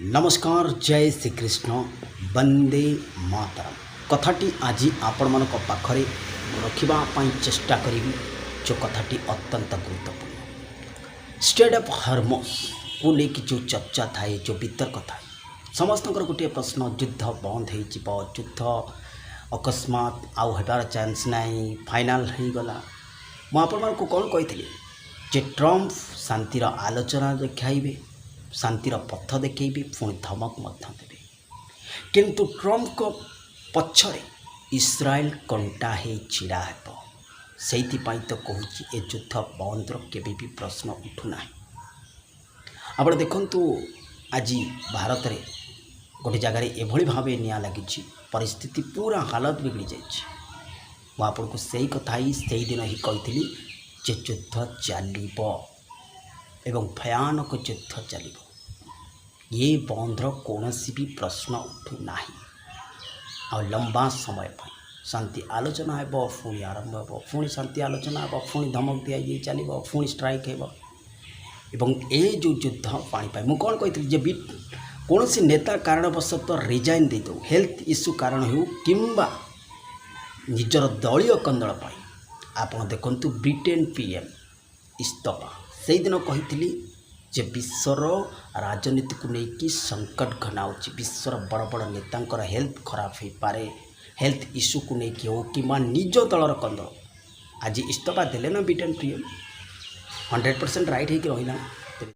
नमस्कार जय श्री कृष्ण वंदे मातरम कथाटी आज आपण मन पाखरे रखा चेष्टा करी जो कथाटी अत्यंत गुरुत्वपूर्ण स्टेट ऑफ हॉर्मोस को लेकिन जो चर्चा थाए जो वितर्क थाए समस्त गोटे प्रश्न युद्ध बंद हो युद्ध अकस्मात आउ होबार चांस नहीं फाइनाल हो गला मुझे कौन कही जे ट्रम्प शांतिर आलोचना देखाइबे शांतिर पथ देखेबे पुणी धमक देवे किंतु ट्रम्प को पछरे इस्राएल कंटा हे छिड़ा हेब से तो कहूँ ए युद्ध बंदर केबे भी प्रश्न उठूना आप देखु आज भारत में गोटे जगार एभली भाव निया लगी परिस्थिति पूरा हालत बिगड़ी जाइए आपको से कथा ही से दिन ही कही जे युद्ध चलो एवं भयानक युद्ध चलो ये बंधर कौन भी प्रश्न उठूना आ लंबा समय पर शांति आलोचना हे पुणी आरंभ हे पुणी शांति आलोचना हे पुणी धमक दि चलो पुणी स्ट्राइक एवं ए जो युद्ध पाई मुझे कौन कही जे भी कौन सी नेता कारणवशतः रिजाइन दे दो हेल्थ इश्यू कारण हो किंबा निजर दलीय कंदल आप देखु ब्रिटेन पीएम इस्तफा से दिन कही जे विश्वर राजनीति को लेकिन संकट घनाऊँच विश्वर बड़ बड़ नेतांकर हेल्थ खराब हो पारे हेल्थ इश्यू को लेकिन हो कि निज दलर कंदल आज इस्तफा देले ना ब्रिटेन पीएम 100% राइट हो रहा